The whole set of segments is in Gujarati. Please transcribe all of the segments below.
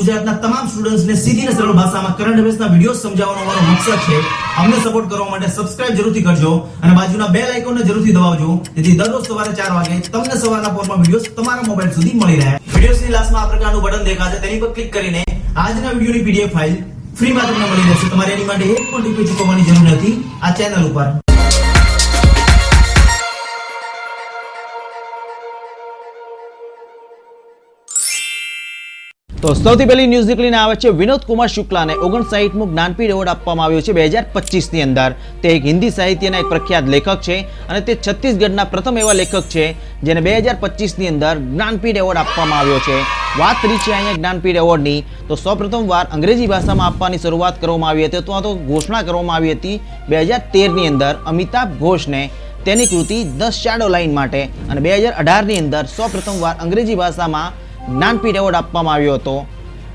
ગુજરાતના તમામ સ્ટુડન્ટ્સને સીધી અને સરળ ભાષામાં કરંટ અફેર્સના વિડિયોઝ સમજાવવાનો અમારો મકસદ છે. અમને સપોર્ટ કરવા માટે સબસ્ક્રાઇબ જરૂરથી કરજો અને બાજુના બેલ આઇકોનને જરૂરથી દબાવજો જેથી દરરોજ સવારે 4 વાગે તમને સવારના પોરમાં વિડિયોઝ તમારા મોબાઈલ સુધી મળી રહે. વિડિયોઝની લાસ્ટમાં આ પ્રકારનું બટન દેખાશે, તેની પર ક્લિક કરીને આજના વિડિયોની પીડીએફ ફાઇલ ફ્રીમાં તમને મળી રહેશે. તમારે એની માટે એક પણ રૂપિયો ચૂકવવાની જરૂર નથી આ ચેનલ ઉપર. તો સૌથી પહેલી ન્યૂઝ નીકળીને આવે છે વિનોદ કુમાર શુક્લાને 59મો જ્ઞાનપીઠ એવોર્ડ આપવામાં આવ્યો છે 2025 ની અંદર. તે એક હિન્દી સાહિત્યના એક પ્રખ્યાત લેખક છે અને તે છત્તીસગઢના પ્રથમ એવા લેખક છે જેને 2025 ની અંદર જ્ઞાનપીઠ એવોર્ડ આપવામાં આવ્યો છે. વાત કરી છે અહીંયા જ્ઞાનપીઠ એવોર્ડની, તો સૌપ્રથમ વાર અંગ્રેજી ભાષામાં આપવાની શરૂઆત કરવામાં આવી હતી અથવા તો ઘોષણા કરવામાં આવી હતી 2013 ની અંદર અમિતાભ ઘોષને તેની કૃતિ ધ શેડો લાઇન માટે, અને 2018 ની અંદર સૌપ્રથમ વાર અંગ્રેજી ભાષામાં જ્ઞાનપીઠ એવોર્ડ આપવામાં આવ્યો હતો.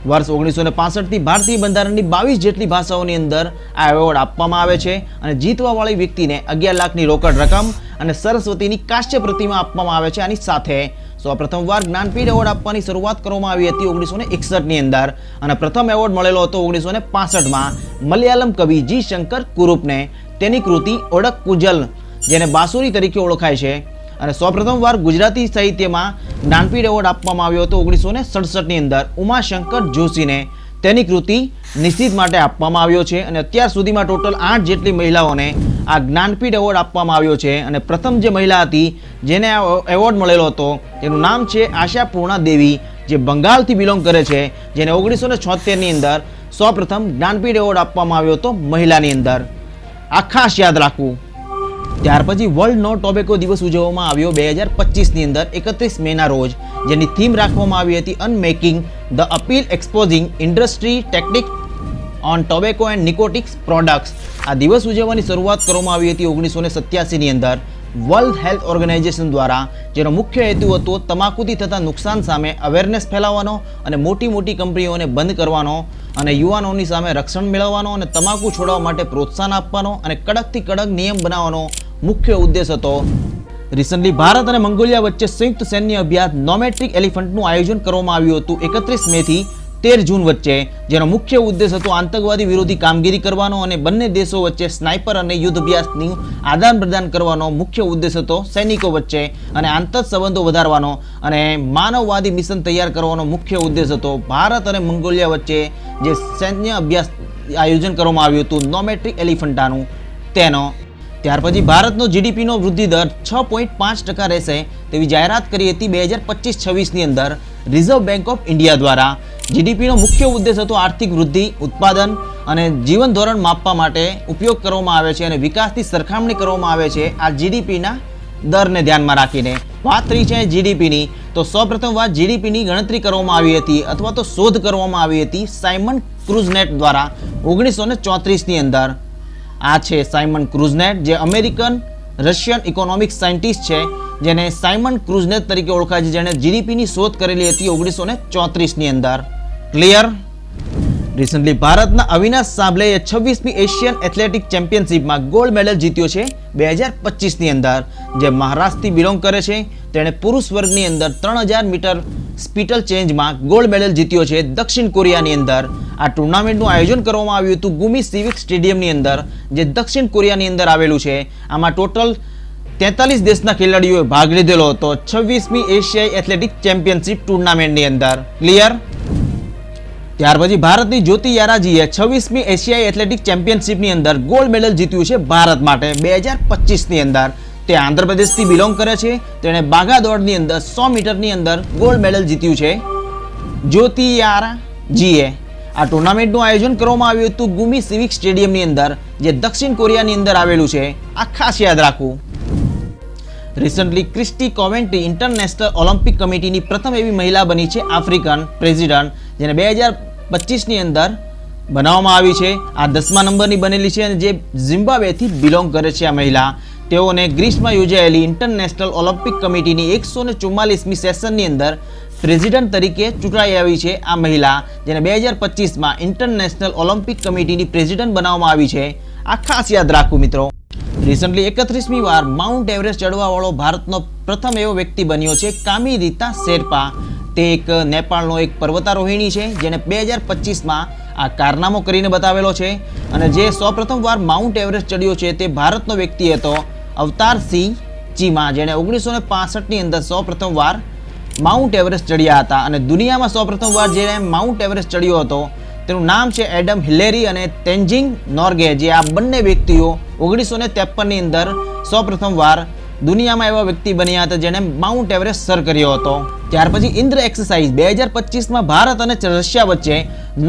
વર્ષ 1965 થી ભારતીય બંધારણની 22 જેટલી ભાષાઓની અંદર આ એવોર્ડ આપવામાં આવે છે અને જીતવાવાળી વ્યક્તિને 11 લાખની રોકડ રકમ અને સરસ્વતીની કાશ્ય પ્રતિમા આપવામાં આવે છે. આની સાથે સૌપ્રથમ વાર જ્ઞાનપીઠ એવોર્ડ આપવાની શરૂઆત કરવામાં આવી હતી 1961 ની અંદર, અને પ્રથમ એવોર્ડ મળેલો હતો 1965માં મલયાલમ કવિ જી શંકર કુરુપને તેની કૃતિ ઓડક કુજલ જેને બાંસુરી તરીકે ઓળખાય છે. અને સૌપ્રથમ વાર ગુજરાતી સાહિત્યમાં જ્ઞાનપીઠ એવોર્ડ આપવામાં આવ્યો હતો 1967 ની અંદર ઉમાશંકર જોશીને તેની કૃતિ નિશિત માટે આપવામાં આવ્યો છે. અને અત્યાર સુધીમાં ટોટલ 8 જેટલી મહિલાઓને આ જ્ઞાનપીઠ એવોર્ડ આપવામાં આવ્યો છે. અને પ્રથમ જે મહિલા હતી જેને આ એવોર્ડ મળેલો હતો તેનું નામ છે આશાપૂર્ણા દેવી, જે બંગાળથી બિલોંગ કરે છે, જેને 1976 ની અંદર સૌપ્રથમ જ્ઞાનપીઠ એવોર્ડ આપવામાં આવ્યો હતો મહિલાની અંદર. આ ખાસ યાદ રાખવું. ત્યાર પછી વર્લ્ડ નો ટોબેકો દિવસ ઉજવવામાં આવ્યો 2025 ની અંદર 31 મેના રોજ, જેની થીમ રાખવામાં આવી હતી unmaking the appeal exposing industry technique on tobacco and narcotics products. આ દિવસ ઉજવવાની શરૂઆત કરવામાં આવી હતી 1987 ની અંદર વર્લ્ડ હેલ્થ ઓર્ગેનાઇઝેશન દ્વારા, જેનો મુખ્ય હેતુ હતો તમાકુથી થતા નુકસાન સામે અવેરનેસ ફેલાવવાનો અને મોટી મોટી કંપનીઓને બંધ કરવાનો અને યુવાનોની સામે રક્ષણ મેળવવાનો અને તમાકુ છોડવા માટે પ્રોત્સાહન આપવાનો અને કડકથી કડક નિયમ બનાવવાનો મુખ્ય ઉદ્દેશ હતો. રિસન્ટલી ભારત અને મંગોલિયા વચ્ચે સંયુક્ત સૈન્ય અભ્યાસ નોમેટ્રિક એલિફન્ટનું આયોજન કરવામાં આવ્યું હતું 31 મે થી 13 જૂન વચ્ચે, જેનો મુખ્ય ઉદ્દેશ હતો આતંકવાદી વિરોધી કામગીરી કરવાનો અને બંને દેશો વચ્ચે સ્નાઇપર અને યુદ્ધ અભ્યાસનું આદાન પ્રદાન કરવાનો મુખ્ય ઉદ્દેશ હતો સૈનિકો વચ્ચે, અને આંતર સંબંધો વધારવાનો અને માનવવાદી મિશન તૈયાર કરવાનો મુખ્ય ઉદ્દેશ હતો. ભારત અને મંગોલિયા વચ્ચે જે સૈન્ય અભ્યાસ આયોજન કરવામાં આવ્યું હતું નોમેટ્રિક એલિફન્ટાનું તેનો. ત્યાર પછી ભારતનો જીડીપીનો વૃદ્ધિ દર 6.5% રહેશે તેવી જાહેરાત કરી હતી 2025-26 ની અંદર રિઝર્વ બેંક ઓફ ઇન્ડિયા દ્વારા. જીડીપીનો મુખ્ય ઉદ્દેશ હતો આર્થિક વૃદ્ધિ, ઉત્પાદન અને જીવન ધોરણ માપવા માટે ઉપયોગ કરવામાં આવે છે અને વિકાસથી સરખામણી કરવામાં આવે છે આ જીડીપીના દરને ધ્યાનમાં રાખીને. વાત કરી છે જીડીપીની, તો સૌપ્રથમ વાર જીડીપીની ગણતરી કરવામાં આવી હતી અથવા તો શોધ કરવામાં આવી હતી સાયમન ક્રુઝનેટ દ્વારા 1934 ની અંદર. આ છે સાયમન ક્રુઝનેટ, જે અમેરિકન રશિયન ઇકોનોમિક્સ સાયન્ટિસ્ટ છે, જેને સાયમન ક્રુઝનેટ તરીકે ઓળખાય છે, જેણે જીડીપીની શોધ કરેલી હતી 1934 ની અંદર. ક્લિયર? રિસન્ટલી ભારતના અવિનાશ સાંભલેએ 26મી એશિયન એથ્લેટિક ચેમ્પિયનશિપમાં ગોલ્ડ મેડલ જીત્યો છે 2025 ની અંદર, જે મહારાષ્ટ્રથી બિલોંગ કરે છે. તેણે પુરુષ વર્ગની અંદર 3000 મીટર સ્પીટલ ચેન્જમાં ગોલ્ડ મેડલ જીત્યો છે દક્ષિણ કોરિયાની અંદર. આ ટુર્નામેન્ટનું આયોજન કરવામાં આવ્યું હતું ગુમી સિવિક સ્ટેડિયમની અંદર, જે દક્ષિણ કોરિયાની અંદર આવેલું છે. આમાં ટોટલ 43 દેશના ખેલાડીઓએ ભાગ લીધેલો હતો 26મી એશિયાઈ એથ્લેટિક ચેમ્પિયનશિપ ટુર્નામેન્ટની અંદર. ક્લિયર? ત્યાર પછી ભારતની જ્યોતિ યારાજીએ 26મી એશિયાઈ એથ્લેટિક ચેમ્પિયનશિપની અંદર ગોલ્ડ મેડલ જીત્યું છે ભારત માટે 2025 ની અંદર. તે આંધ્રપ્રદેશથી બિલોંગ કરે છે. તેણે બાઘા દોડની અંદર 100 મીટરની અંદર ગોલ્ડ મેડલ જીત્યું છે જ્યોતિ યારાજીએ. આ ટુર્નામેન્ટનું આયોજન કરવામાં આવ્યું હતું ગુમી સિવિક સ્ટેડિયમની અંદર, જે દક્ષિણ કોરિયાની અંદર આવેલું છે. આ ખાસ યાદ રાખવું. રિસન્ટલી ક્રિસ્ટી કોવેન્ટ્રી ઇન્ટરનેશનલ ઓલિમ્પિક કમિટીની પ્રથમ એવી મહિલા બની છે આફ્રિકન પ્રેસિડન્ટ, જેને 2025 ની અંદર બનાવવામાં આવી છે. આ 10મા નંબરની બનેલી છે અને જે ઝિમ્બાબ્વેથી બિલોંગ કરે છે આ મહિલા. તેઓને ગ્રીસમાં યોજાયેલી ઇન્ટરનેશનલ ઓલિમ્પિક કમિટીની 144મી સેશનની અંદર પ્રેસિડન્ટ તરીકે ચૂંટાઈ આવી છે આ મહિલા, જેને 2025માં ઇન્ટરનેશનલ ઓલિમ્પિક કમિટીની પ્રેસિડન્ટ બનાવવામાં આવી છે. આ ખાસ યાદ રાખવું મિત્રો. રિસન્ટલી 31મી વાર માઉન્ટ એવરેસ્ટ ચડવાવાળો ભારતનો પ્રથમ એવો વ્યક્તિ બન્યો છે કામી રીતા શેરપા. તે એક નેપાળનો એક પર્વતારોહિણી છે જેણે 2025માં આ કારનામો કરીને બતાવેલો છે અને જે સૌપ્રથમવાર માઉન્ટ એવરેસ્ટ ચડ્યો છે તે ભારતનો વ્યક્તિ હતો અવતારસિંહ ચીમા, જેણે 1965ની અંદર સૌપ્રથમવાર માઉન્ટ એવરેસ્ટ ચડ્યા હતા. અને દુનિયામાં સૌપ્રથમવાર જેણે માઉન્ટ એવરેસ્ટ ચડ્યો હતો તેનું નામ છે એડમ હિલેરી અને તેન્જિંગ નોર્ગે, જે આ બંને વ્યક્તિઓ 1953ની અંદર સૌપ્રથમવાર દુનિયામાં એવા વ્યક્તિ બન્યા હતા જેણે માઉન્ટ એવરેસ્ટ સર કર્યો હતો. ત્યાર પછી ઇન્દ્ર એક્સરસાઇઝ 2025માં ભારત અને રશિયા વચ્ચે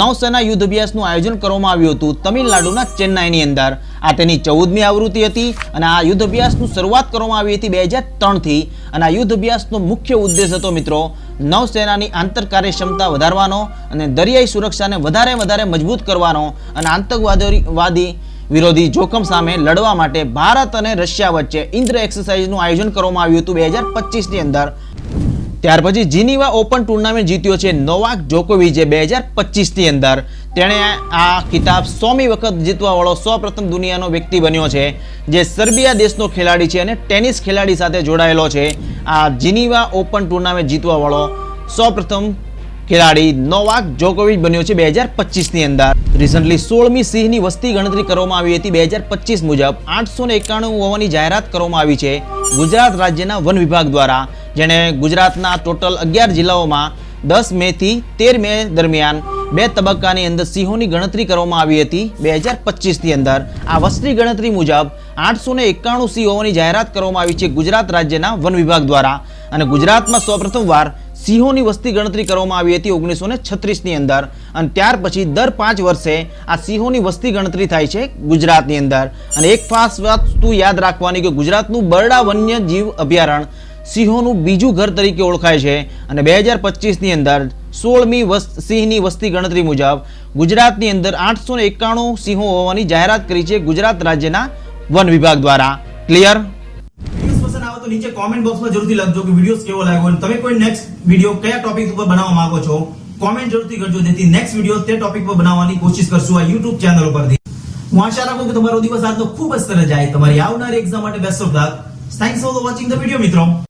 નૌસેના યુદ્ધ અભ્યાસનું આયોજન કરવામાં આવ્યું હતું તમિલનાડુના ચેન્નાઈની અંદર. આ તેની 14મી આવૃત્તિ હતી અને આ યુદ્ધ અભ્યાસનું શરૂઆત કરવામાં આવી હતી 2003થી. અને આ યુદ્ધ અભ્યાસનો મુખ્ય ઉદ્દેશ હતો મિત્રો નૌસેનાની આંતર કાર્યક્ષમતા વધારવાનો અને દરિયાઈ સુરક્ષાને વધારે મજબૂત કરવાનો અને આતંકવાદી વિરોધી જોખમ સામે લડવા માટે ભારત અને રશિયા વચ્ચે ઇન્દ્ર એક્સરસાઇઝનું આયોજન કરવામાં આવ્યું હતું 2025ની અંદર. ત્યાર પછી જીનીવા ઓપન ટુર્નામેન્ટ જીત્યો છે નોવાક જોકોવિચે 2025ની અંદર. તેણે આ ખિતાબ 100મી વખત જીતવાવાળો સૌપ્રથમ દુનિયાનો વ્યક્તિ બન્યો છે, જે સર્બિયા દેશનો ખેલાડી છે અને ટેનિસ ખેલાડી સાથે જોડાયેલો છે. આ જીનીવા ઓપન ટુર્નામેન્ટ જીતવાવાળો સૌપ્રથમ ખેલાડી નોવાક જોકોવિચ બન્યો છે 2025ની અંદર. રિસન્ટલી 16મી સિંહની વસ્તી ગણતરી કરવામાં આવી હતી. 2025 મુજબ 891 હોવાની જાહેરાત કરવામાં આવી છે ગુજરાત રાજ્યના વન વિભાગ દ્વારા, જેણે ગુજરાતના ટોટલ 11 જિલ્લાઓમાં 10 મેથી 13 મે દરમિયાન 2 તબક્કાની અંદર સિંહોની ગણતરી કરવામાં આવી હતી 2025ની અંદર. આ વસ્તી ગણતરી મુજબ 891 સિંહ હોવાની જાહેરાત કરવામાં આવી છે ગુજરાત રાજ્યના વન વિભાગ દ્વારા. અને ગુજરાતમાં સૌપ્રથમવાર સિંહોની વસ્તી ગણતરી કરવામાં આવી હતી 1936ની અંદર. અને ત્યાર પછી દર 5 વર્ષે આ સિંહોની વસ્તી ગણતરી થાય છે ગુજરાતની અંદર. અને એક ખાસ વસ્તુ યાદ રાખવાની કે ગુજરાતનું બરડા વન્ય જીવ અભયારણ્ય સિંહોનું બીજું ઘર તરીકે ઓળખાય છે. અને 2025ની અંદર 16મી સિંહની વસ્તી ગણતરી મુજબ ગુજરાતની અંદર 891 સિંહો હોવાની જાહેરાત કરી છે ગુજરાત રાજ્યના વન વિભાગ દ્વારા. ક્લિયર? વિડિયોઝ પસંદ આવે તો નીચે કોમેન્ટ બોક્સમાં જરૂરથી લખજો કે વિડિયોઝ કેવો લાગ્યો અને તમે કોઈ નેક્સ્ટ વિડિયો કયા ટોપિક ઉપર બનાવવા માંગો છો કોમેન્ટ જરૂરથી કરજો, જેથી નેક્સ્ટ વિડિયો તે ટોપિક પર બનાવવાની કોશિશ કરશું આ YouTube ચેનલ ઉપરથી. હું આશા રાખું કે તમારો દિવસ આજનો ખૂબ જ સરસ જાય. તમારી આવનારી એક્ઝામ માટે best of luck. Thanks for watching the video મિત્રો.